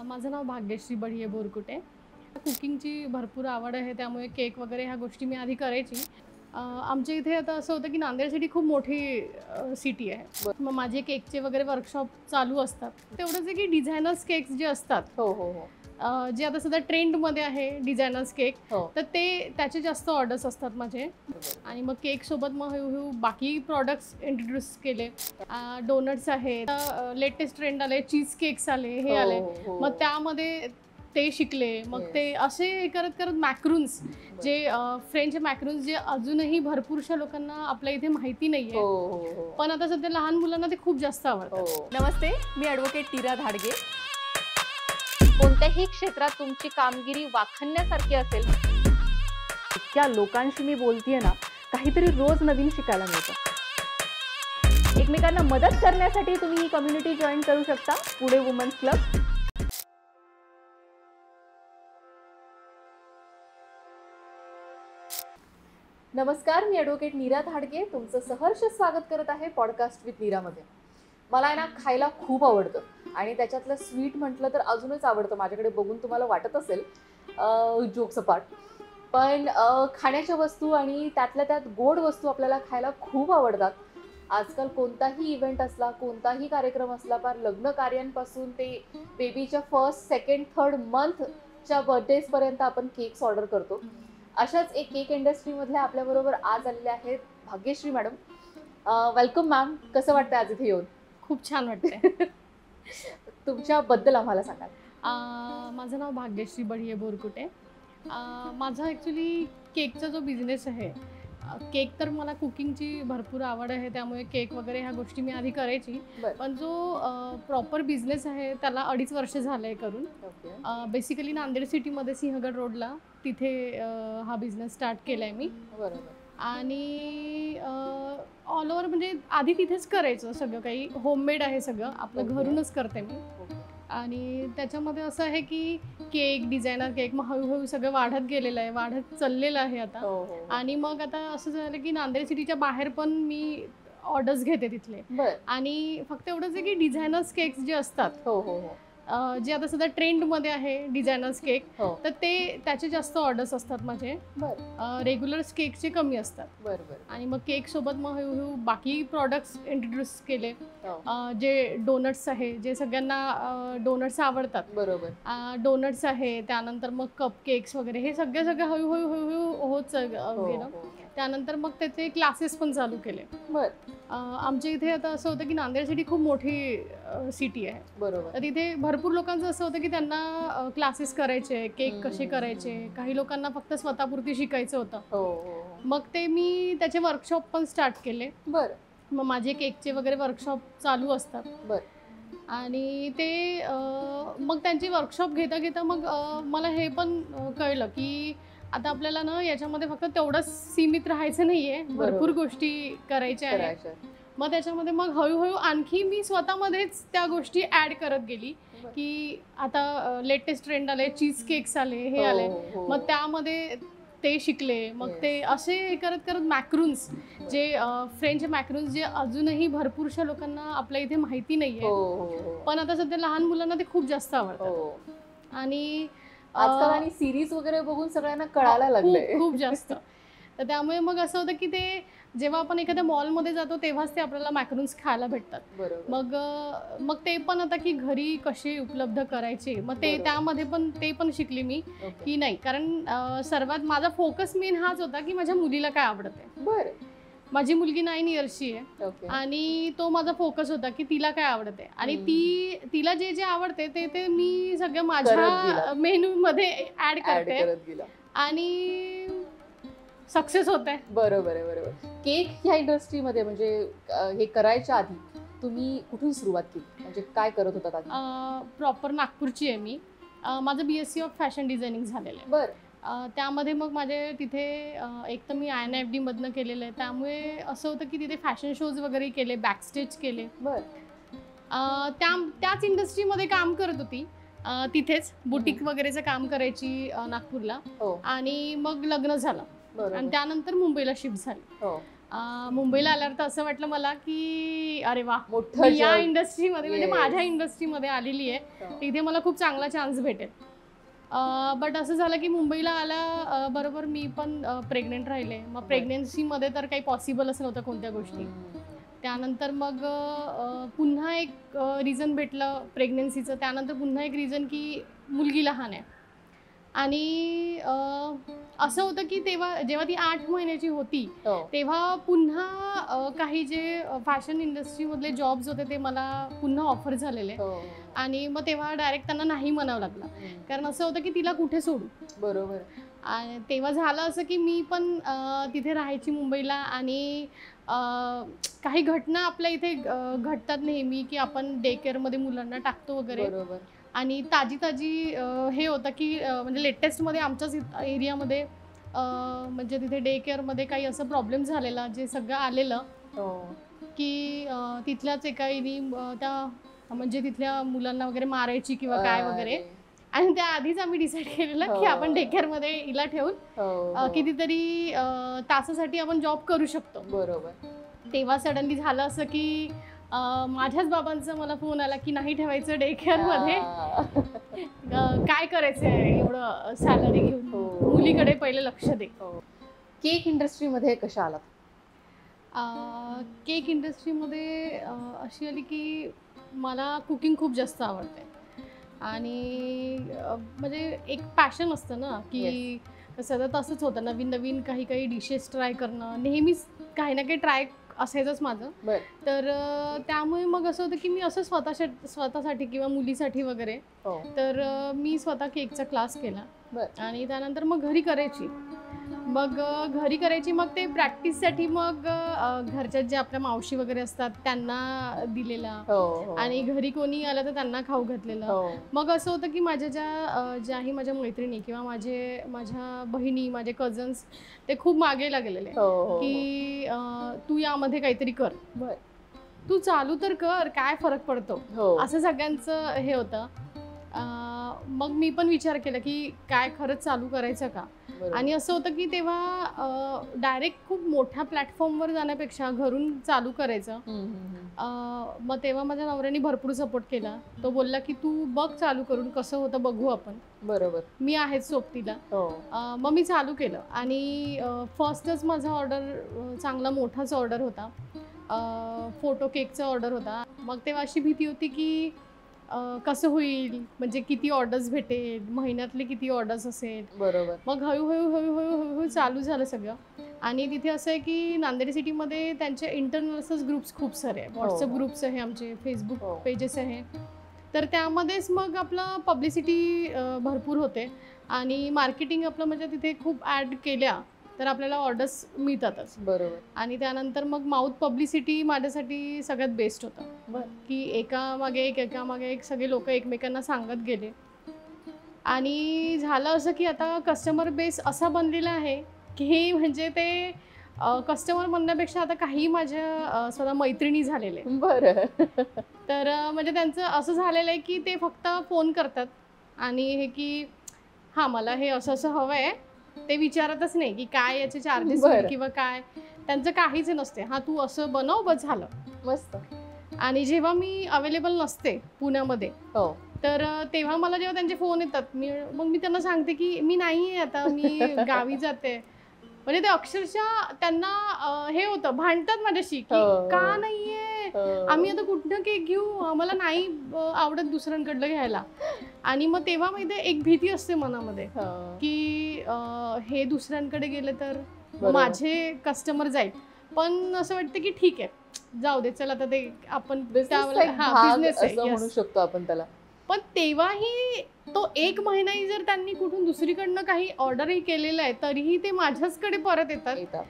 माझं नाव भाग्यश्री बढिये बोरकुटे. कुकिंगची भरपूर आवड आहे, त्यामुळे केक वगैरे ह्या गोष्टी मी आधी करायची. आमच्या इथे आता असं होतं की नांदेड सिटी खूप मोठी सिटी आहे. मग माझे केकचे वगैरे वर्कशॉप चालू असतात. तेवढंच आहे की डिझायनर्स केक्स जे असतात, जे आता सध्या ट्रेंडमध्ये आहे डिझायनर्स केक, तर त्याचे जास्त ऑर्डर्स असतात माझे. आणि मग केक सोबत मग हळूहळू बाकी प्रॉडक्ट्स इंट्रोड्यूस केले. डोनट्स आहेत, लेटेस्ट ट्रेंड आले, चीज केक्स आले, हे आले. मग त्यामध्ये ते शिकले. मग ते असे करत करत मॅक्रून्स, जे फ्रेंच मॅक्रून्स, जे अजूनही भरपूरशा लोकांना आपल्या इथे माहिती नाहीये, पण आता सध्या लहान मुलांना ते खूप जास्त आवडतात. नमस्ते, मी ॲडव्होकेट नीरा धाडगे. कोणत्याही क्षेत्रात तुमची कामगिरी वाखाणण्यासारखी असेल, इतक्या लोकांशी मी बोलतेय ना, काहीतरी रोज नवीन शिकायला मिळतं. एकमेकांना मदत करण्यासाठी तुम्ही ही कम्युनिटी जॉईन करू शकता, पुणे वुमन्स क्लब. नमस्कार, मी ॲडव्होकेट नीरा धाडगे तुमचं सहर्ष स्वागत करत आहे पॉडकास्ट विथ नीरामध्ये. मला ना खायला खूप आवडतं आणि त्याच्यातलं स्वीट म्हटलं तर अजूनच आवडतं. माझ्याकडे बघून तुम्हाला वाटत असेल जोक सपाट, पण खाण्याच्या वस्तू आणि त्यातल्या त्यात गोड वस्तू आपल्याला खायला खूप आवडतात. आजकाल कोणताही इव्हेंट असला, कोणताही कार्यक्रम असला, फार लग्न कार्यांपासून ते बेबीच्या फर्स्ट, सेकंड, थर्ड मंथच्या बर्थडेजपर्यंत आपण केक्स ऑर्डर करतो. अशाच एक केक इंडस्ट्रीमधल्या आपल्याबरोबर आज आलेल्या आहेत भाग्यश्री मॅडम. Welcome ma'am. कसं वाटतं आज इथे येऊन? खूप छान वाटतंय. तुमच्याबद्दल आम्हाला सांगाल. माझं नाव भाग्यश्री बढिये बोरकुटे. माझा ॲक्च्युली केकचा जो बिझनेस आहे, केक तर मला कुकिंगची भरपूर आवड आहे, त्यामुळे केक वगैरे ह्या गोष्टी मी आधी करायची. पण जो प्रॉपर बिझनेस आहे त्याला 2.5 वर्ष झालं आहे करून. बेसिकली नांदेड सिटीमध्ये सिंहगड रोडला तिथे हा बिझनेस स्टार्ट केला आहे मी. बरोबर. आणि ऑल ओव्हर म्हणजे आधी तिथेच करायचं, सगळं काही होममेड आहे, सगळं आपलं घरूनच करते मी. आणि त्याच्यामध्ये असं आहे की केक, डिझायनर केक, मग हळूहळू सगळं वाढत गेलेलं आहे, वाढत चाललेलं आहे आता. आणि मग आता असं झालं की नांदेड सिटीच्या बाहेर पण मी ऑर्डर्स घेते तिथले. आणि फक्त एवढंच आहे की डिझायनर्स केक्स जे असतात, जे आता सध्या ट्रेंडमध्ये आहे डिझायनर्स केक, तर त्याचे जास्त ऑर्डर्स असतात माझे. रेग्युलर केकचे कमी असतात. आणि मग केक सोबत मग हळूहळू बाकी प्रॉडक्ट्स इंट्रोड्यूस केले. जे डोनट्स आहे, जे सगळ्यांना डोनट्स आवडतात. डोनट्स आहे, त्यानंतर मग कप केक्स वगैरे, हे सगळं हळूहळू होत गेलं. त्यानंतर मग त्याचे क्लासेस पण चालू केले. आमच्या इथे आता असं होतं की नांदेड सिटी खूप मोठी सिटी आहे. तर तिथे भरपूर लोकांचं असं होतं की त्यांना क्लासेस करायचे, केक कसे करायचे, काही लोकांना फक्त स्वतःपुरती शिकायचं होतं. मग ते मी त्याचे वर्कशॉप पण स्टार्ट केले. मग माझे केकचे वगैरे वर्कशॉप चालू असतात. आणि ते मग त्यांची वर्कशॉप घेता घेता मग मला हे पण कळलं की आता आपल्याला ना याच्यामध्ये फक्त तेवढंच सीमित राहायचं नाहीये, भरपूर गोष्टी करायच्या आहेत. मग त्याच्यामध्ये मग हळूहळू आणखी मी स्वतःमध्येच त्या गोष्टी ऍड करत गेली की आता लेटेस्ट ट्रेंड आले, चीज केक्स आले, हे आले. मग त्यामध्ये ते शिकले. मग ते असे करत करत मॅक्रून्स, जे फ्रेंच मॅक्रून्स, जे अजूनही भरपूरशा लोकांना आपल्या इथे माहिती नाहीये, पण आता सध्या लहान मुलांना ते खूप जास्त आवडतात. आणि आजकाल आणि सिरीज वगैरे बघून सगळ्यांना कळायला लागलंय खूप जास्त. तर त्यामुळे मग असं होतं की ते जेव्हा आपण एखाद्या मॉलमध्ये जातो तेव्हाच ते आपल्याला मॅक्रून्स खायला भेटतात. मग ते पण आता की घरी कसे उपलब्ध करायचे, मग ते त्यामध्ये पण ते पण शिकली मी की नाही, कारण सर्वात माझा फोकस मेन हाच होता की माझ्या मुलीला काय आवडते. माझी मुलगी 9 इयर्सची आहे आणि तो माझा फोकस होता की तिला काय आवडते आणि तिला जे जे आवडते ते मी सगळं माझ्या मेनू मध्ये ऍड करते आणि सक्सेस होत आहे. बरोबर. केक ह्या इंडस्ट्रीमध्ये म्हणजे हे करायच्या आधी तुम्ही कुठून सुरुवात केली, म्हणजे काय करत होता आधी? प्रॉपर नागपूरची आहे मी. माझं BSc ऑफ फॅशन डिझायनिंग झालेलं आहे. त्यामध्ये मग माझे तिथे एक तर मी INFD मधनं केलेलं आहे, त्यामुळे असं होतं की तिथे फॅशन शोज वगैरे केले, बॅकस्टेज केले. त्याच इंडस्ट्रीमध्ये काम करत होती. तिथेच बुटीक वगैरेचं काम करायची नागपूरला. आणि मग लग्न झालं आणि त्यानंतर मुंबईला शिफ्ट झाली. मुंबईला आल्यावर तर असं वाटलं मला की अरे वा, मोठं मी या जग. इंडस्ट्रीमध्ये म्हणजे Yes. माझ्या इंडस्ट्रीमध्ये आलेली आहे, तिथे मला खूप चांगला चान्स भेटेल. बट असं झालं की मुंबईला आल्या बरोबर मी पण प्रेग्नेंट राहिले. मग प्रेग्नेन्सीमध्ये तर काही पॉसिबलच नव्हतं कोणत्या गोष्टी. त्यानंतर मग पुन्हा एक रिझन भेटलं प्रेग्नेन्सीचं. त्यानंतर पुन्हा एक रिझन की मुलगी लहान आहे. आणि असं होतं की जेव्हा ती 8 महिन्याची होती तेव्हा पुन्हा काही जे फॅशन इंडस्ट्रीमधले जॉब्स होते ते मला पुन्हा ऑफर झालेले. आणि मग तेव्हा डायरेक्ट त्यांना नाही म्हणावं लागलं, कारण असं होतं की तिला कुठे सोडू. बरोबर. आणि तेव्हा झालं असं की मी पण तिथे राहायची मुंबईला. आणि काही घटना आपल्या इथे घडतात नेहमी की आपण डे केअरमध्ये मुलांना टाकतो वगैरे. बरोबर. आणि ताजी हे होतं की म्हणजे लेटेस्टमध्ये आमच्याच एरियामध्ये म्हणजे तिथे डे केअरमध्ये काही असं प्रॉब्लेम झालेला, जे सगळं आलेलं की तिथल्याच एकाने त्या म्हणजे तिथल्या मुलांना वगैरे मारायची किंवा काय वगैरे. आणि त्याआधीच आम्ही डिसाईड केलेलं की आपण डे केअरमध्ये हिला ठेवून कितीतरी तासासाठी आपण जॉब करू शकतो. बरोबर. तेव्हा सडनली झालं असं की माझ्याच बाबांचा मला फोन आला की नाही ठेवायचं डे केअरमध्ये, काय करायचं आहे एवढं सॅलरी घेऊन, मुलीकडे पहिले लक्ष दे. केक इंडस्ट्रीमध्ये कशा आलात? केक इंडस्ट्रीमध्ये अशी आली की मला कुकिंग खूप जास्त आवडते. आणि म्हणजे एक पॅशन असतं ना की सतत असंच होतं, नवीन नवीन काही डिशेस ट्राय करणं, नेहमीच काही ना काही ट्राय असायचंच माझं. तर त्यामुळे मग असं होतं की मी असं स्वतःसाठी किंवा मुलीसाठी वगैरे तर मी स्वतः केकचा क्लास केला. आणि त्यानंतर मग घरी करायची. मग ते प्रॅक्टिससाठी मग घरच्यात जे आपल्या मावशी वगैरे असतात त्यांना दिलेला. आणि घरी कोणी आलं तर त्यांना खाऊ घातलेलं. मग असं होतं की माझ्या ज्याही माझ्या मैत्रिणी किंवा माझ्या बहिणी, माझे कझन्स, ते खूप मागेला गेलेले की तू यामध्ये काहीतरी कर, तू चालू तर कर, काय फरक पडतो, असं सगळ्यांचं हे होतं. मग मी पण विचार केला की काय खरंच चालू करायचं का. आणि असं होतं की तेव्हा डायरेक्ट खूप मोठ्या प्लॅटफॉर्मवर जाण्यापेक्षा घरून चालू करायचं. मग तेव्हा माझ्या नवऱ्याने भरपूर सपोर्ट केला. तो बोलला की तू बघ चालू करून, कसं होतं बघू आपण. बरोबर. मी आहेच सोबतीला. मग मी चालू केलं. आणि फर्स्टच माझा ऑर्डर चांगला मोठाच ऑर्डर होता, फोटो केकचा ऑर्डर होता. मग तेव्हा अशी भीती होती की कसं होईल, म्हणजे किती ऑर्डर्स भेटेल, महिन्यातले किती ऑर्डर्स असेल. बरोबर. मग हळूहळू चालू झालं सगळं. आणि तिथे असं आहे की नांदेड सिटीमध्ये त्यांचे इंटरनल ग्रुप्स खूप सारे आहे, व्हॉट्सअप ग्रुप्स आहे आमचे, फेसबुक पेजेस आहे. तर त्यामध्येच मग आपलं पब्लिसिटी भरपूर होते. आणि मार्केटिंग आपलं म्हणजे तिथे खूप ॲड केल्या तर आपल्याला ऑर्डर्स मिळतातच. बरोबर. आणि त्यानंतर मग माउथ पब्लिसिटी माझ्यासाठी सगळ्यात बेस्ट होतं की एकामागे एक सगळे लोक एकमेकांना सांगत गेले. आणि झालं असं की आता कस्टमर बेस असा बनलेला आहे की म्हणजे ते कस्टमर म्हणण्यापेक्षा आता काही माझ्या स्वतः मैत्रिणी झालेले. बरं. तर म्हणजे त्यांचं असं झालेलं आहे की ते फक्त फोन करतात आणि हे की हां मला हे असं हवं आहे, ते विचारतच नाही की काय याचे चार्जेस किंवा काय, त्यांचं काहीच नसते. हां तू असं बनव बस झालं. मस्त. आणि जेव्हा मी अवेलेबल नसते पुण्यामध्ये तर तेव्हा मला जेव्हा त्यांचे फोन येतात मग मी त्यांना सांगते की मी नाही आहे आता, मी गावी जाते. म्हणजे ते अक्षरशः त्यांना हे होतं, भांडतात माझ्याशी की का नाहीये, आम्ही आता कुठनं केक घेऊ, आम्हाला नाही आवडत दुसऱ्यांकडलं घ्यायला. आणि मग तेव्हा माहिती एक भीती असते मनामध्ये की हे दुसऱ्यांकडे गेले तर माझे कस्टमर जाईल. पण असं वाटतं की ठीक आहे जाऊ दे, चल आता ते आपण बिझनेस म्हणू शकतो आपण त्याला. पण तेव्हाही तो 1 महिनाही जर त्यांनी कुठून दुसरीकडनं काही ऑर्डरही केलेलं आहे तरीही ते माझ्याचकडे परत येतात,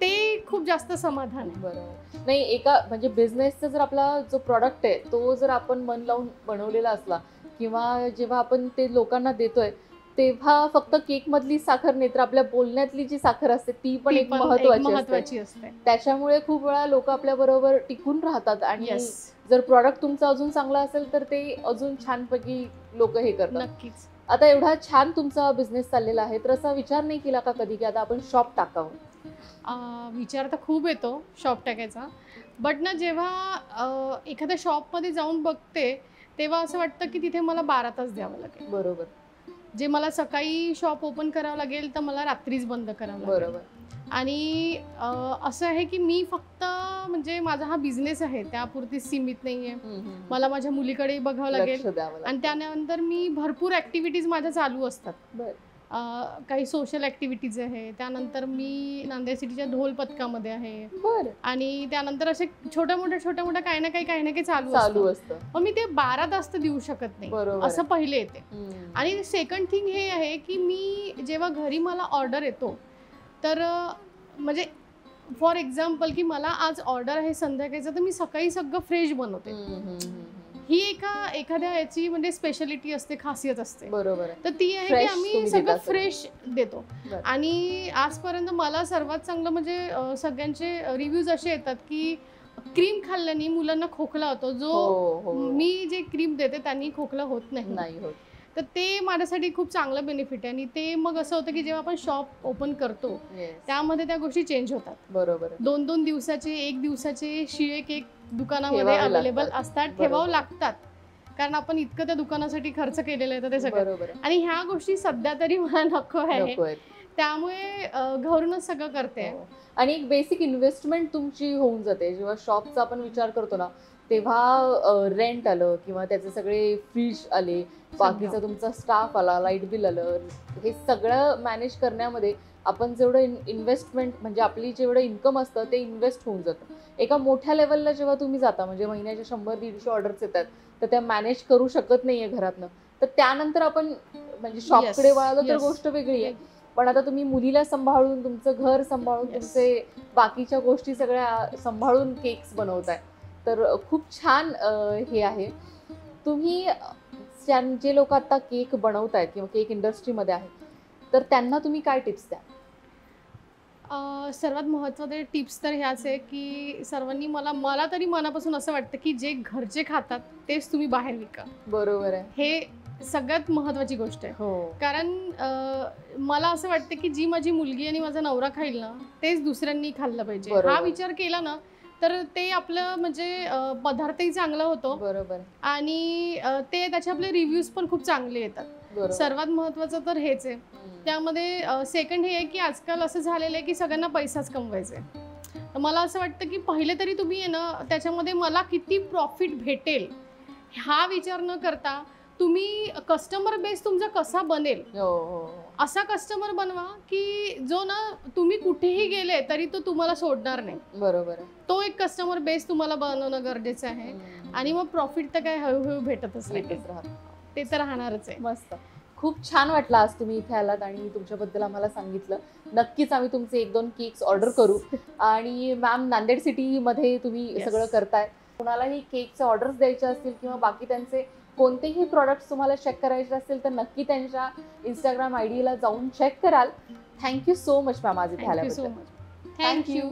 ते खूप जास्त समाधान आहे. बरोबर. नाही, एका म्हणजे बिझनेसचा जर आपला जो प्रॉडक्ट आहे तो जर आपण मन लावून बनवलेला असला किंवा जेव्हा आपण ते लोकांना देतोय तेव्हा फक्त केक मधली साखर नाही तर आपल्या बोलण्यातली जी साखर असते ती पण एक महत्वाची असते. त्याच्यामुळे खूप वेळा लोक आपल्या बरोबर टिकून राहतात. आणि जर प्रॉडक्ट तुमचा अजून चांगला असेल तर ते अजून छानपैकी लोक हे करतात. नक्कीच. आता एवढा छान तुमचा बिझनेस चाललेला आहे तर असा विचार नाही केला का कधी की आता आपण शॉप टाकावं? विचार तर खूप येतो शॉप टाकायचा, बट ना जेव्हा एखाद्या शॉपमध्ये जाऊन बघते तेव्हा असं वाटतं की तिथे मला 12 तास द्यावं लागेल. बरोबर जे मला सकाळी शॉप ओपन करावं लागेल तर मला रात्रीच बंद करावं लागेल. बरोबर. आणि असं आहे की मी फक्त म्हणजे माझा हा बिझनेस आहे त्यापुरतीच सीमित नाही आहे. मला माझ्या मुलीकडे बघावं लागेल लक्ष द्यावं आणि लागेल. त्यानंतर मी भरपूर ॲक्टिव्हिटीज माझ्या चालू असतात. बरं. काही सोशल ॲक्टिव्हिटीज आहे. त्यानंतर मी नांदेड सिटीच्या ढोल पथकामध्ये आहे बरं. आणि त्यानंतर असे छोट्या मोठ्या काही ना काही चालू चालू असतं. असतं. मग मी ते 12 तास तर देऊ शकत नाही बरोबर असं पहिले येते. आणि आणि सेकंड थिंग हे आहे की मी जेव्हा घरी मला ऑर्डर येतो तर म्हणजे फॉर एक्झाम्पल की मला आज ऑर्डर आहे संध्याकाळचं तर मी सकाळी सगळं फ्रेश बनवते. ही एखाद्या याची म्हणजे स्पेशालिटी असते, खासियत असते. बरोबर आहे. तर ती आहे की Fresh आम्ही तुम्ही सगळं देता सगळं. फ्रेश देतो. बरं. आणि आजपर्यंत मला सर्वात चांगलं म्हणजे सगळ्यांचे रिव्ह्यूज असे येतात की क्रीम खाल्ल्याने मुलांना खोकला होतो, जो हो. मी जे क्रीम देते त्यांनी खोकला होत नाही. नाही होत. तर ते माझ्यासाठी खूप चांगलं बेनिफिट आहे. आणि ते मग असं होतं की जेव्हा आपण शॉप ओपन करतो Yes. त्यामध्ये त्या गोष्टी चेंज होतात. बरोबर आहे. 2-2 दिवसाचे 1 दिवसाचे शिळे केक दुकानामध्ये ठेवावे अवेलेबल लागतात. असतात, बरोबर. ठेवावं लागतात, कारण आपण इतकं त्या दुकानासाठी खर्च केलेलं आहे तर ते सगळं. बरोबर आहे. आणि ह्या गोष्टी सध्या तरी मला नको आहे, नको आहेत. त्यामुळे घरूनच सगळं करते. हो. आणि एक बेसिक इन्व्हेस्टमेंट तुमची होऊन जाते. जेव्हा शॉपचा आपण विचार करतो ना तेव्हा रेंट आलं किंवा त्याचे सगळे फ्रीज आले, बाकीचा तुमचा स्टाफ आला, लाईट बिल आलं, हे सगळं मॅनेज करण्यामध्ये आपण जेवढं इन्व्हेस्टमेंट म्हणजे आपली जेवढं इन्कम असतं ते इन्व्हेस्ट होऊन जातं. एका मोठ्या लेवलला जेव्हा तुम्ही जाता म्हणजे महिन्याच्या 100-150 ऑर्डर्स येतात तर त्या मॅनेज करू शकत नाहीये घरातनं, तर त्यानंतर आपण म्हणजे शॉपकडे वळालं तर yes. गोष्ट वेगळी आहे. पण आता तुम्ही मुलीला सांभाळून, तुमचं घर सांभाळून, Yes. तुमचे बाकीच्या गोष्टी सगळ्या सांभाळून केक्स बनवताय, तर खूप छान हे आहे. तुम्ही जे लोक आता केक बनवतायत किंवा केक इंडस्ट्रीमध्ये आहेत तर त्यांना तुम्ही काय टिप्स द्या? सर्वात महत्त्वाचे टिप्स तर ह्याच आहे की सर्वांनी मला तरी मनापासून असं वाटतं की जे घरचे खातात तेच तुम्ही बाहेर विका. बरोबर आहे. हे सगळ्यात महत्त्वाची गोष्ट आहे. हो. कारण मला असं वाटतं की जी माझी मुलगी आणि माझा नवरा खाईल ना तेच दुसऱ्यांनी खाल्लं पाहिजे. बरोबर. हा विचार केला ना तर ते आपलं म्हणजे पदार्थही चांगला होतो बरोबर. आणि ते त्याचे आपले रिव्ह्यूज पण खूप चांगले येतात. बरोबर. सर्वात महत्त्वाचं तर हेच आहे. त्यामध्ये सेकंड हे आहे की आजकाल असं झालेलं आहे की सगळ्यांना पैसाच कमवायचा आहे. तर मला असं वाटतं की पहिले तरी तुम्ही आहे ना त्याच्यामध्ये मला किती प्रॉफिट भेटेल हा विचार न करता तुम्ही कस्टमर बेस तुमचा कसा बनेल हो. असा कस्टमर बनवा की जो ना तुम्ही कुठेही गेले तरी तो तुम्हाला सोडणार नाही. बरोबर आहे. तो एक कस्टमर बेस तुम्हाला बनवणं गरजेचं आहे. आणि मग प्रॉफिट तर काय हळूहळू भेटतच नाही, भेटत राहत. ते तर राहणारच आहे. मस्त. खूप छान वाटलं आज तुम्ही इथे आलात आणि तुमच्याबद्दल आम्हाला सांगितलं. नक्कीच आम्ही तुमचे 1-2 केक्स ऑर्डर करू. आणि मॅम नांदेड सिटीमध्ये तुम्ही Yes. सगळं करताय. कोणालाही केकचे ऑर्डर्स द्यायचे असतील किंवा बाकी त्यांचे कोणतेही प्रॉडक्ट्स तुम्हाला चेक करायचे असतील तर नक्की त्यांच्या इंस्टाग्राम आयडीला जाऊन चेक कराल. थँक्यू सो मच मॅम आज इथे थँक्यू सो आल्याबद्दल. मच. थँक्यू.